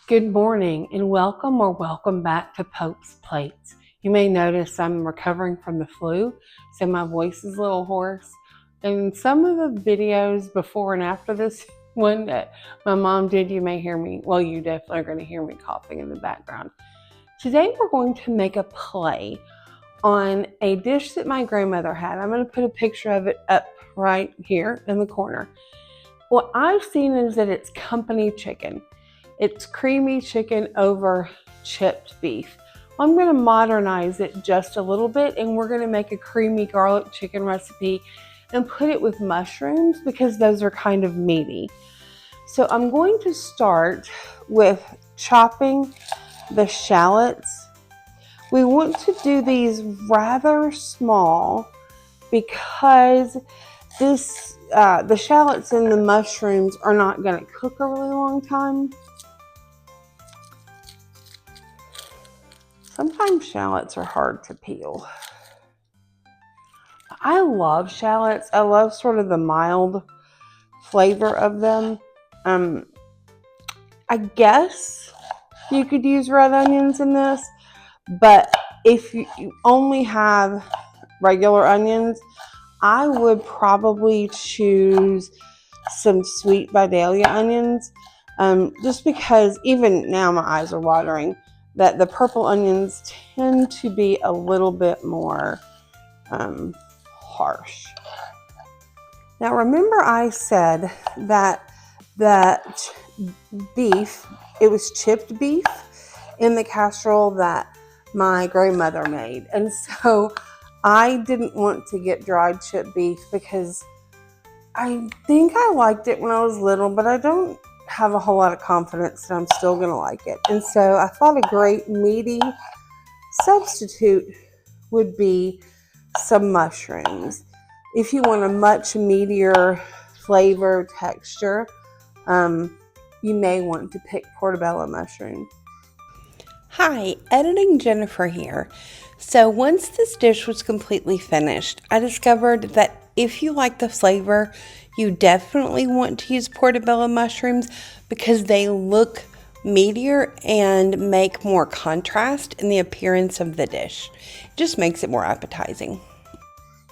Good morning and welcome back to Pope's Plates. You may notice I'm recovering from the flu, so my voice is a little hoarse. In some of the videos before and after this one that my mom did, you may hear me, well, you definitely are going to hear me coughing in the background. Today we're going to make a play on a dish that my grandmother had. I'm going to put a picture of it up right here in the corner. What I've seen is that it's company chicken. It's creamy chicken over chipped beef. I'm going to modernize it just a little bit, and we're going to make a creamy garlic chicken recipe and put it with mushrooms because those are kind of meaty. So I'm going to start with chopping the shallots. We want to do these rather small because the shallots and the mushrooms are not going to cook a really long time. Sometimes shallots are hard to peel. I love shallots. I love sort of the mild flavor of them. I guess you could use red onions in this, but if you only have regular onions, I would probably choose some sweet Vidalia onions, just because even now my eyes are watering, that the purple onions tend to be a little bit more harsh. Now remember I said that beef, it was chipped beef in the casserole that my grandmother made. And so I didn't want to get dried chipped beef because I think I liked it when I was little, but I don't have a whole lot of confidence that I'm still going to like it. And so I thought a great meaty substitute would be some mushrooms. If you want a much meatier flavor texture, you may want to pick portobello mushrooms. Hi, Editing Jennifer here. So once this dish was completely finished, I discovered that if you like the flavor, you definitely want to use portobello mushrooms because they look meatier and make more contrast in the appearance of the dish. It just makes it more appetizing.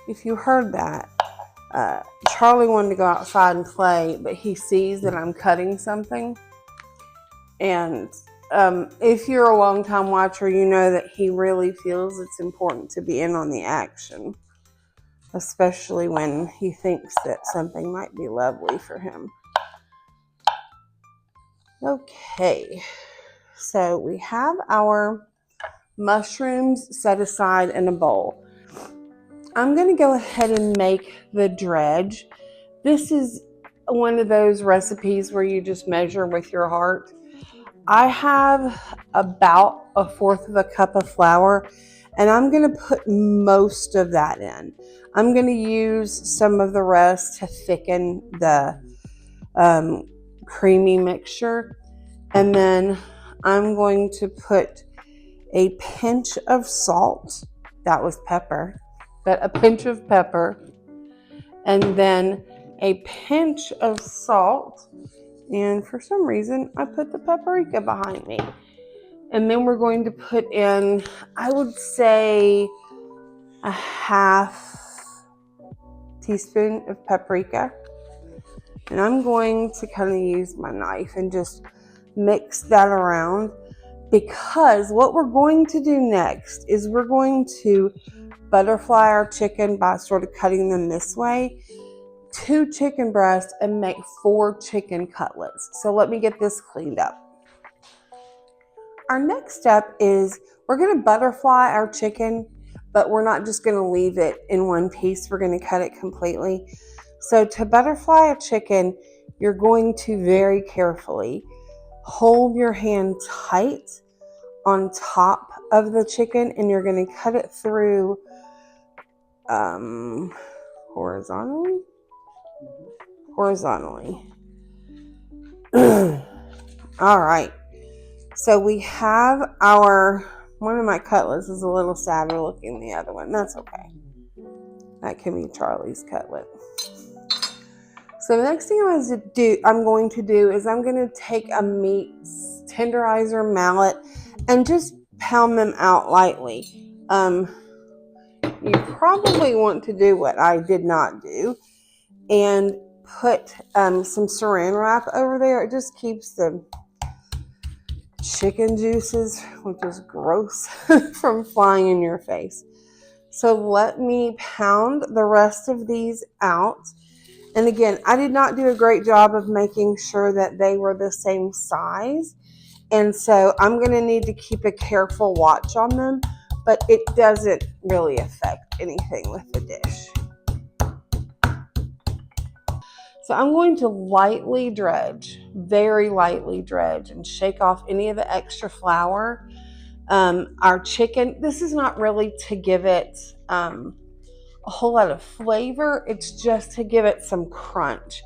If you heard that, Charlie wanted to go outside and play, but he sees that I'm cutting something. And if you're a long-time watcher, you know that he really feels it's important to be in on the action, especially when he thinks that something might be lovely for him. Okay, so we have our mushrooms set aside in a bowl. I'm going to go ahead and make the dredge. This is one of those recipes where you just measure with your heart. I have about 1/4 cup of flour, and I'm going to put most of that in. I'm going to use some of the rest to thicken the creamy mixture, and then I'm going to put a pinch of salt. That was pepper, but a pinch of pepper, and then a pinch of salt. And for some reason, I put the paprika behind me. And then we're going to put in, I would say, a 1/2 teaspoon of paprika. And I'm going to kind of use my knife and just mix that around, because what we're going to do next is we're going to butterfly our chicken by sort of cutting them this way. 2 chicken breasts and make 4 chicken cutlets. So let me get this cleaned up. Our next step is we're going to butterfly our chicken, but we're not just going to leave it in one piece. We're going to cut it completely. So to butterfly a chicken, you're going to very carefully hold your hand tight on top of the chicken, and you're going to cut it through horizontally. All right. So we have one of my cutlets is a little sadder looking than the other one. That's okay. That can be Charlie's cutlet. So the next thing I'm going to do is I'm going to take a meat tenderizer mallet and just pound them out lightly. You probably want to do what I did not do and put some saran wrap over there. It just keeps the chicken juices, which is gross, from flying in your face. So let me pound the rest of these out. And again, I did not do a great job of making sure that they were the same size. And so I'm going to need to keep a careful watch on them, but it doesn't really affect anything with the dish. So I'm going to lightly dredge, very lightly dredge, and shake off any of the extra flour. Our chicken, this is not really to give it a whole lot of flavor. It's just to give it some crunch.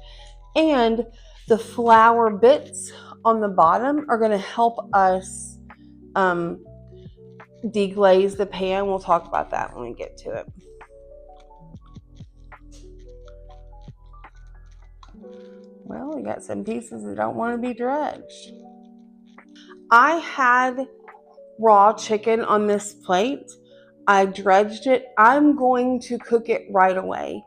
And the flour bits on the bottom are going to help us deglaze the pan. We'll talk about that when we get to it. Well, we got some pieces that don't want to be dredged. I had raw chicken on this plate. I dredged it. I'm going to cook it right away.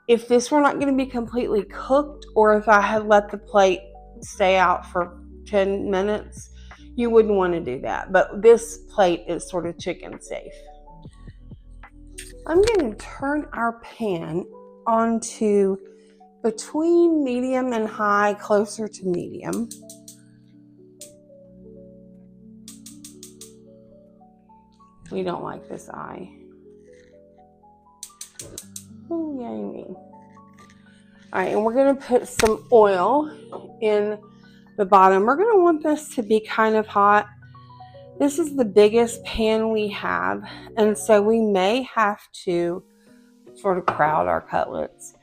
If this were not going to be completely cooked, or if I had let the plate stay out for 10 minutes, you wouldn't want to do that. But this plate is sort of chicken safe. I'm going to turn our pan onto between medium and high, closer to medium. We don't like this eye. Oh, yay me. All right, and we're going to put some oil in the bottom. We're going to want this to be kind of hot. This is the biggest pan we have, and so we may have to sort of crowd our cutlets.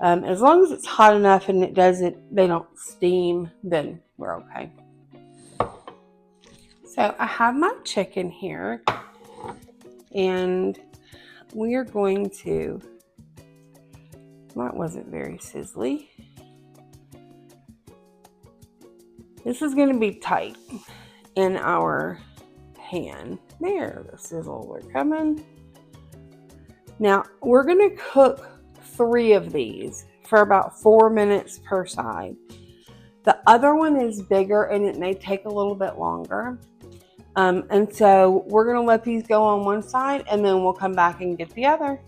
As long as it's hot enough and they don't steam, then we're okay. So I have my chicken here, and we are going to, that wasn't very sizzly. This is going to be tight in our pan. There, the sizzles are coming. Now we're going to cook 3 of these for about 4 minutes per side. The other one is bigger and it may take a little bit longer. And so we're going to let these go on one side and then we'll come back and get the other.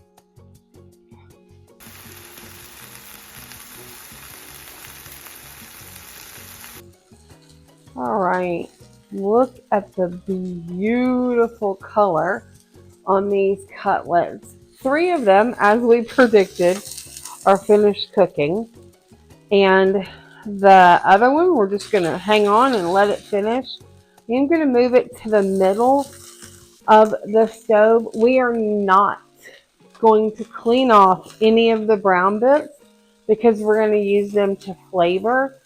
All right, look at the beautiful color on these cutlets. 3 of them, as we predicted, are finished cooking. And the other one, we're just going to hang on and let it finish. I'm going to move it to the middle of the stove. We are not going to clean off any of the brown bits because we're going to use them to flavor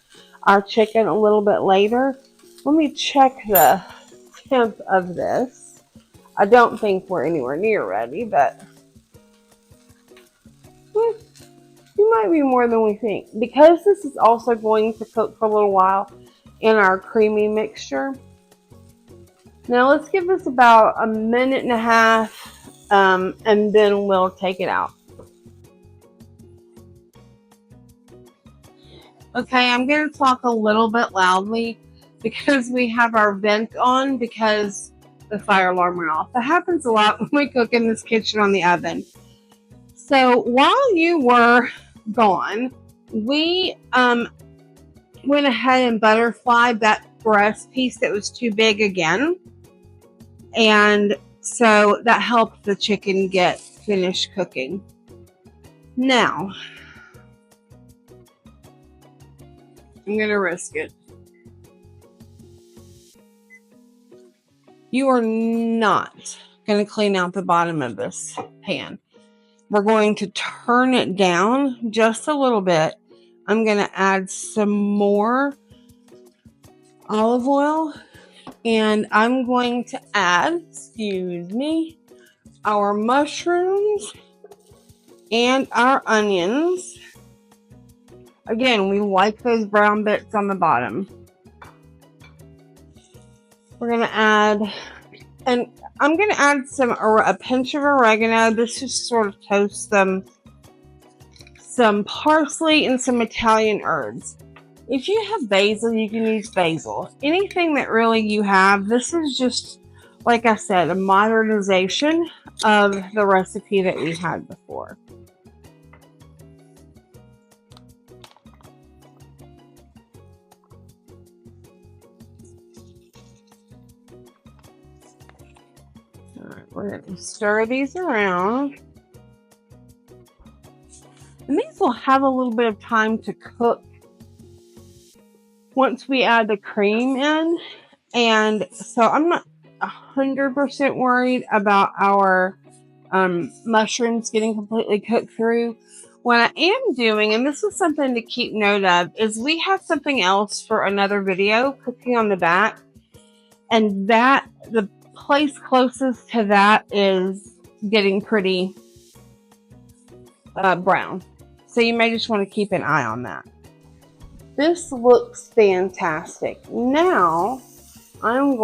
our chicken a little bit later. Let me check the temp of this. I don't think we're anywhere near ready, but you might be more than we think. Because this is also going to cook for a little while in our creamy mixture. Now let's give this about a minute and a half, and then we'll take it out. Okay, I'm going to talk a little bit loudly because we have our vent on because the fire alarm went off. That happens a lot when we cook in this kitchen on the oven. So while you were gone, we went ahead and butterflied that breast piece that was too big again. And so that helped the chicken get finished cooking. Now, I'm going to risk it. You are not going to clean out the bottom of this pan. We're going to turn it down just a little bit. I'm going to add some more olive oil. And I'm going to add, our mushrooms and our onions. Again, we like those brown bits on the bottom. We're going to add, and I'm going to add a pinch of oregano. This just sort of toasts some parsley and some Italian herbs. If you have basil, you can use basil. Anything that really you have, this is just, like I said, a modernization of the recipe that we had before. All right, we're going to stir these around. And these will have a little bit of time to cook once we add the cream in. And so I'm not 100% worried about our mushrooms getting completely cooked through. What I am doing, and this is something to keep note of, is we have something else for another video, cooking on the back. And that, the place closest to that is getting pretty brown. So you may just want to keep an eye on that. This looks fantastic. Now, I'm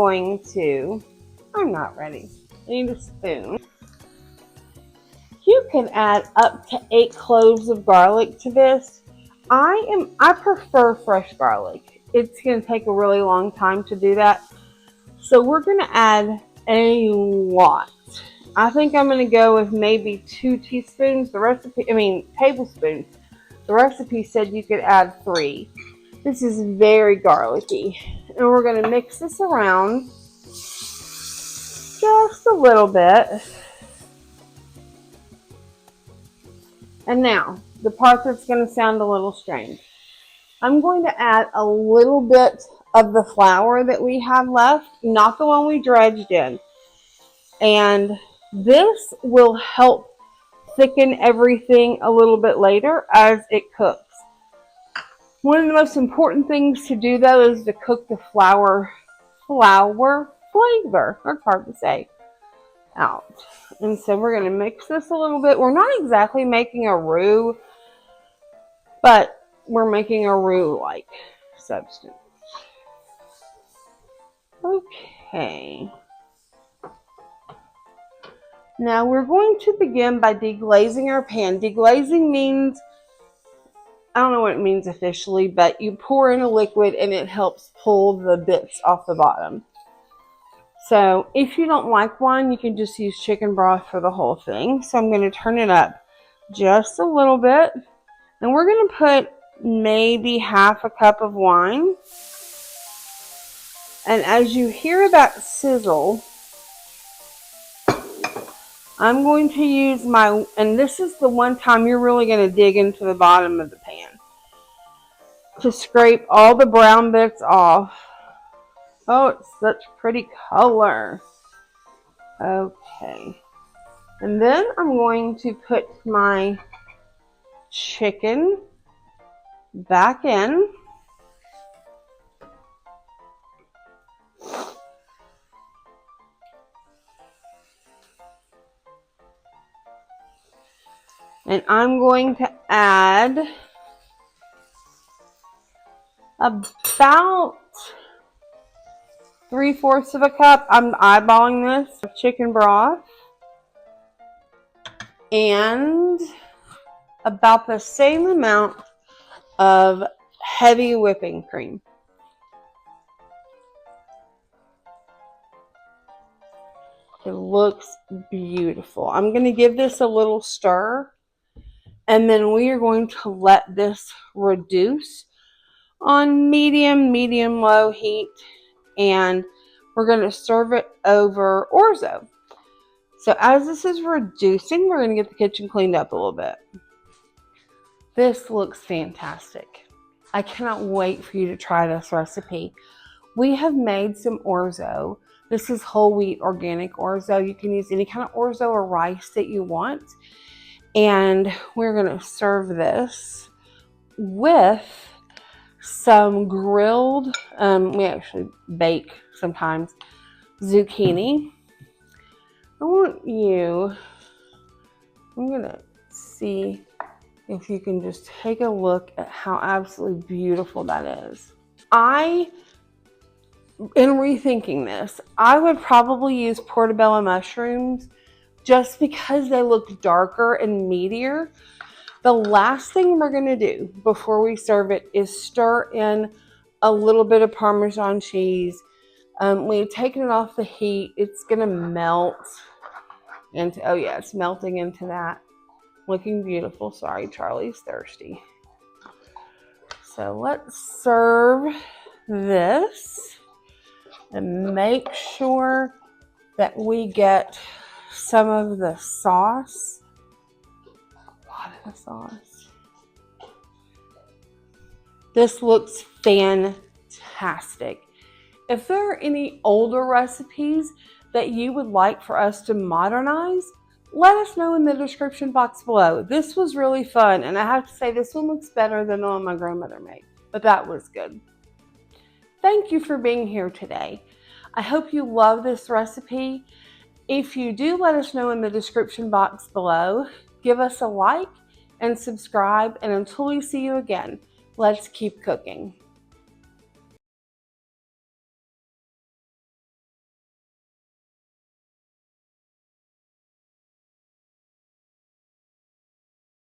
not ready. I need a spoon. You can add up to 8 cloves of garlic to this. I prefer fresh garlic. It's going to take a really long time to do that. So we're going to add a lot. I think I'm going to go with maybe 2 tablespoons. The recipe said you could add 3. This is very garlicky. And we're going to mix this around just a little bit. And now, the part that's going to sound a little strange. I'm going to add a little bit of the flour that we have left, not the one we dredged in. And this will help thicken everything a little bit later as it cooks. One of the most important things to do, though, is to cook the flour flavor, that's hard to say, out. And so we're going to mix this a little bit. We're not exactly making a roux, but we're making a roux-like substance. Okay. Now we're going to begin by deglazing our pan. Deglazing means, I don't know what it means officially, but you pour in a liquid and it helps pull the bits off the bottom. So if you don't like wine, you can just use chicken broth for the whole thing. So I'm going to turn it up just a little bit. And we're going to put maybe half a cup of wine. And as you hear that sizzle, I'm going to use and this is the one time you're really going to dig into the bottom of the pan to scrape all the brown bits off. Oh, it's such pretty color. Okay. And then I'm going to put my chicken back in. And I'm going to add about 3/4 of a cup. I'm eyeballing this of chicken broth. And about the same amount of heavy whipping cream. It looks beautiful. I'm going to give this a little stir. And then we are going to let this reduce on medium-low heat. And we're going to serve it over orzo. So as this is reducing, we're going to get the kitchen cleaned up a little bit. This looks fantastic. I cannot wait for you to try this recipe. We have made some orzo. This is whole wheat organic orzo. You can use any kind of orzo or rice that you want. And we're going to serve this with some grilled, we actually bake sometimes, zucchini. I'm going to see If you can just take a look at how absolutely beautiful that is. In rethinking this, I would probably use portobello mushrooms just because they look darker and meatier. The last thing we're going to do before we serve it is stir in a little bit of Parmesan cheese. When you've taken it off the heat, it's going to melt into, oh yeah, it's melting into that. Looking beautiful. Sorry, Charlie's thirsty. So let's serve this and make sure that we get some of the sauce. A lot of the sauce. This looks fantastic. If there are any older recipes that you would like for us to modernize, let us know in the description box below. This was really fun, and I have to say this one looks better than the one my grandmother made, but that was good. Thank you for being here today. I hope you love this recipe. If you do, let us know in the description box below. Give us a like and subscribe, and until we see you again, let's keep cooking.